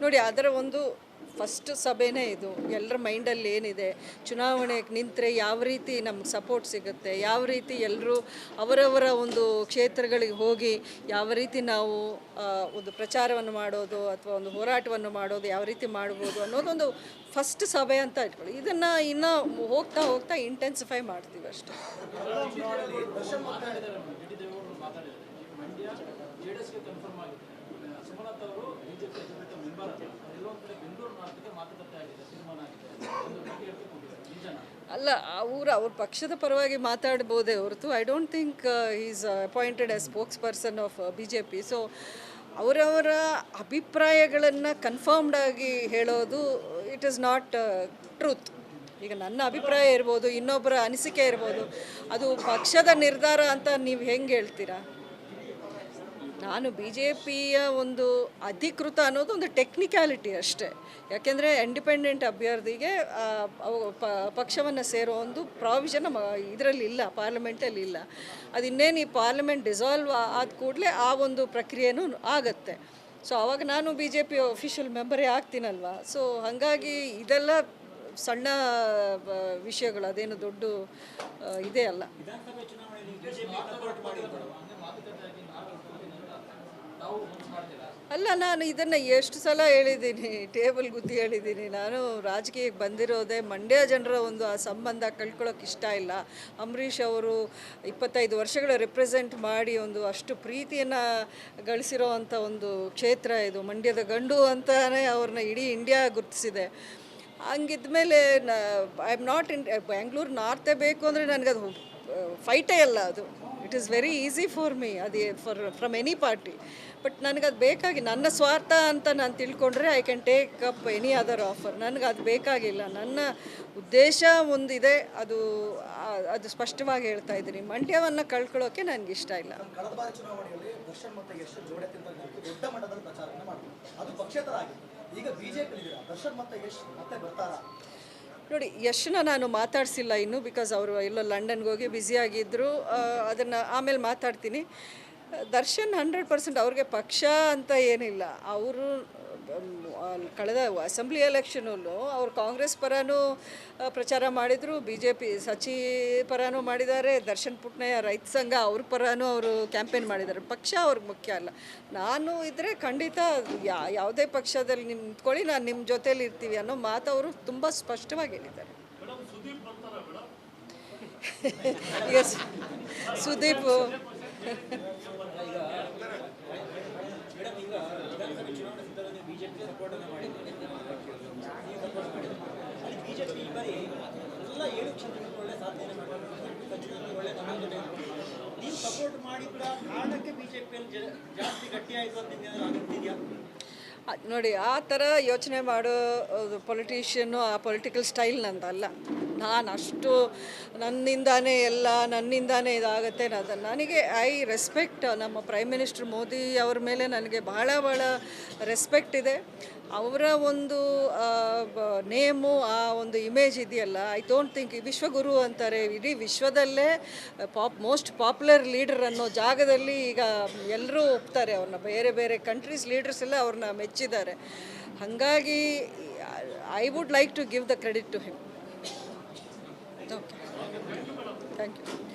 ನೋಡಿ, ಅದರ ಒಂದು ಫಸ್ಟ್ ಸಭೆನೇ ಇದು. ಎಲ್ಲರ ಮೈಂಡಲ್ಲಿ ಏನಿದೆ, ಚುನಾವಣೆಗೆ ನಿಂತರೆ ಯಾವ ರೀತಿ ನಮ್ಗೆ ಸಪೋರ್ಟ್ ಸಿಗುತ್ತೆ, ಯಾವ ರೀತಿ ಎಲ್ಲರೂ ಅವರವರ ಒಂದು ಕ್ಷೇತ್ರಗಳಿಗೆ ಹೋಗಿ ಯಾವ ರೀತಿ ನಾವು ಒಂದು ಪ್ರಚಾರವನ್ನು ಮಾಡೋದು ಅಥವಾ ಒಂದು ಹೋರಾಟವನ್ನು ಮಾಡೋದು ಯಾವ ರೀತಿ ಮಾಡ್ಬೋದು ಅನ್ನೋದೊಂದು ಫಸ್ಟ್ ಸಭೆ ಅಂತ ಇಟ್ಕೊಳ್ಳಿ. ಇದನ್ನು ಇನ್ನೂ ಹೋಗ್ತಾ ಹೋಗ್ತಾ ಇಂಟೆನ್ಸಿಫೈ ಮಾಡ್ತೀವಿ ಅಷ್ಟೇ. ಅಲ್ಲ, ಅವ್ರ ಪಕ್ಷದ ಪರವಾಗಿ ಮಾತಾಡ್ಬೋದೇ ಹೊರತು I don't think is appointed as spokes person of BJP. So ಅವರವರ ಅಭಿಪ್ರಾಯಗಳನ್ನು ಕನ್ಫರ್ಮ್ಡಾಗಿ ಹೇಳೋದು ಇಟ್ ಈಸ್ ನಾಟ್ ಟ್ರೂತ್. ಈಗ ನನ್ನ ಅಭಿಪ್ರಾಯ ಇರ್ಬೋದು, ಇನ್ನೊಬ್ಬರ ಅನಿಸಿಕೆ ಇರ್ಬೋದು, ಅದು ಪಕ್ಷದ ನಿರ್ಧಾರ ಅಂತ ನೀವು ಹೆಂಗೆ ಹೇಳ್ತೀರಾ? ನಾನು BJPಯ ಒಂದು ಅಧಿಕೃತ ಅನ್ನೋದು ಒಂದು ಟೆಕ್ನಿಕ್ಯಾಲಿಟಿ ಅಷ್ಟೇ. ಯಾಕೆಂದರೆ ಇಂಡಿಪೆಂಡೆಂಟ್ ಅಭ್ಯರ್ಥಿಗೆ ಪಕ್ಷವನ್ನು ಸೇರೋ ಒಂದು ಪ್ರಾವಿಷನ್ ಇದರಲ್ಲಿ ಇಲ್ಲ, ಪಾರ್ಲಿಮೆಂಟಲ್ಲಿ ಇಲ್ಲ. ಅದು ಇನ್ನೇನು ಈ ಪಾರ್ಲಿಮೆಂಟ್ ಡಿಸಾಲ್ವ್ ಆದ ಕೂಡಲೇ ಆ ಒಂದು ಪ್ರಕ್ರಿಯೆನೂ ಆಗತ್ತೆ. ಸೊ ಆವಾಗ ನಾನು BJP ಅಫಿಷಿಯಲ್ ಮೆಂಬರೇ ಆಗ್ತೀನಲ್ವ. ಸೊ ಹಾಗಾಗಿ ಇದೆಲ್ಲ ಸಣ್ಣ ವಿಷಯಗಳು, ಅದೇನು ದೊಡ್ಡ ಇದೇ ಅಲ್ಲ. ಅಲ್ಲ, ನಾನು ಇದನ್ನು ಎಷ್ಟು ಸಲ ಹೇಳಿದ್ದೀನಿ, ಟೇಬಲ್ ಗುದ್ದಿ ಹೇಳಿದ್ದೀನಿ. ನಾನು ರಾಜಕೀಯಕ್ಕೆ ಬಂದಿರೋದೇ ಮಂಡ್ಯ ಜನರ ಒಂದು ಆ ಸಂಬಂಧ ಕಳ್ಕೊಳ್ಳೋಕೆ ಇಷ್ಟ ಇಲ್ಲ. ಅಂಬರೀಷ್ ಅವರು 25 ವರ್ಷಗಳ ರಿಪ್ರೆಸೆಂಟ್ ಮಾಡಿ ಒಂದು ಅಷ್ಟು ಪ್ರೀತಿಯನ್ನು ಗಳಿಸಿರೋ ಅಂಥ ಒಂದು ಕ್ಷೇತ್ರ ಇದು. ಮಂಡ್ಯದ ಗಂಡು ಅಂತಲೇ ಅವ್ರನ್ನ ಇಡೀ ಇಂಡಿಯಾ ಗುರುತಿಸಿದೆ. ಹಂಗಿದ್ಮೇಲೆ I am not in Bangalore ನಾರ್ತೇ ಬೇಕು ಅಂದರೆ ನನಗದು ಫೈಟೇ ಅಲ್ಲ. ಅದು it is very easy for me, ಅದು ಫ್ರಮ್ ಎನಿ ಪಾರ್ಟಿ. ಬಟ್ ನನಗದು ಬೇಕಾಗಿ ನನ್ನ ಸ್ವಾರ್ಥ ಅಂತ ನಾನು ತಿಳ್ಕೊಂಡ್ರೆ I can take up any other offer. ನನಗದು ಬೇಕಾಗಿಲ್ಲ. ನನ್ನ ಉದ್ದೇಶ ಒಂದಿದೆ, ಅದು ಸ್ಪಷ್ಟವಾಗಿ ಹೇಳ್ತಾ ಇದ್ದೀನಿ. ಮಂಡ್ಯವನ್ನು ಕಳ್ಕೊಳ್ಳೋಕ್ಕೆ ನನಗೆ ಇಷ್ಟ ಇಲ್ಲ. ನೋಡಿ, ಯಶ್ನ ನಾನು ಮಾತಾಡಿಸಿಲ್ಲ ಇನ್ನೂ, ಬಿಕಾಸ್ ಅವರು ಎಲ್ಲೋ ಲಂಡನ್ಗೆ ಹೋಗಿ ಬ್ಯುಸಿಯಾಗಿದ್ದರು. ಅದನ್ನು ಆಮೇಲೆ ಮಾತಾಡ್ತೀನಿ. ದರ್ಶನ್ 100% ಅವ್ರಿಗೆ ಪಕ್ಷ ಅಂತ ಏನಿಲ್ಲ. ಅವರು ಕಳೆದ ಅಸೆಂಬ್ಲಿ ಎಲೆಕ್ಷನಲ್ಲೂ ಅವರು ಕಾಂಗ್ರೆಸ್ ಪರನೂ ಪ್ರಚಾರ ಮಾಡಿದರು, BJP ಸಚಿ ಪರನೂ ಮಾಡಿದ್ದಾರೆ, ದರ್ಶನ್ ಪುಟ್ನಯ್ಯ ರೈತ ಸಂಘ ಅವ್ರ ಪರನೂ ಅವರು ಕ್ಯಾಂಪೇನ್ ಮಾಡಿದ್ದಾರೆ. ಪಕ್ಷ ಅವ್ರಿಗೆ ಮುಖ್ಯ ಅಲ್ಲ. ನಾನು ಇದ್ದರೆ ಖಂಡಿತ ಯಾವುದೇ ಪಕ್ಷದಲ್ಲಿ ನಿಂತ್ಕೊಳ್ಳಿ, ನಾನು ನಿಮ್ಮ ಜೊತೇಲಿ ಇರ್ತೀವಿ ಅನ್ನೋ ಮಾತು ಅವರು ತುಂಬ ಸ್ಪಷ್ಟವಾಗಿ ಹೇಳಿದ್ದಾರೆ. ಈಗ ಸುದೀಪ್ ನೋಡಿ, ಆ ಥರ ಯೋಚನೆ ಮಾಡೋ ಪೊಲಿಟಿಷಿಯನ್ನು, ಆ ಪೊಲಿಟಿಕಲ್ ಸ್ಟೈಲ್ ನಂದಲ್ಲ. ನಾನು ಅಷ್ಟು ನನ್ನಿಂದಾನೇ ಎಲ್ಲ, ನನ್ನಿಂದಾನೇ ಇದಾಗುತ್ತೆ ನನಗೆ ಐ ರೆಸ್ಪೆಕ್ಟ್ ನಮ್ಮ ಪ್ರೈಮ್ ಮಿನಿಸ್ಟರ್ ಮೋದಿ ಅವ್ರ ಮೇಲೆ ನನಗೆ ಭಾಳ ರೆಸ್ಪೆಕ್ಟ್ ಇದೆ. ಅವರ ಒಂದು ನೇಮು, ಆ ಒಂದು ಇಮೇಜ್ ಇದೆಯಲ್ಲ, ಐ ಡೋಂಟ್ ಥಿಂಕ್ ವಿಶ್ವಗುರು ಅಂತಾರೆ. ಇಡೀ ವಿಶ್ವದಲ್ಲೇ ಮೋಸ್ಟ್ ಪಾಪ್ಯುಲರ್ ಲೀಡರ್ ಅನ್ನೋ ಜಾಗದಲ್ಲಿ ಈಗ ಎಲ್ಲರೂ ಒಪ್ತಾರೆ ಅವ್ರನ್ನ. ಬೇರೆ ಬೇರೆ ಕಂಟ್ರೀಸ್ ಲೀಡರ್ಸ್ ಎಲ್ಲ ಅವ್ರನ್ನ ಮೆಚ್ಚಿದ್ದಾರೆ. ಹಾಗಾಗಿ I would like to give the credit to him. Okay, thank you.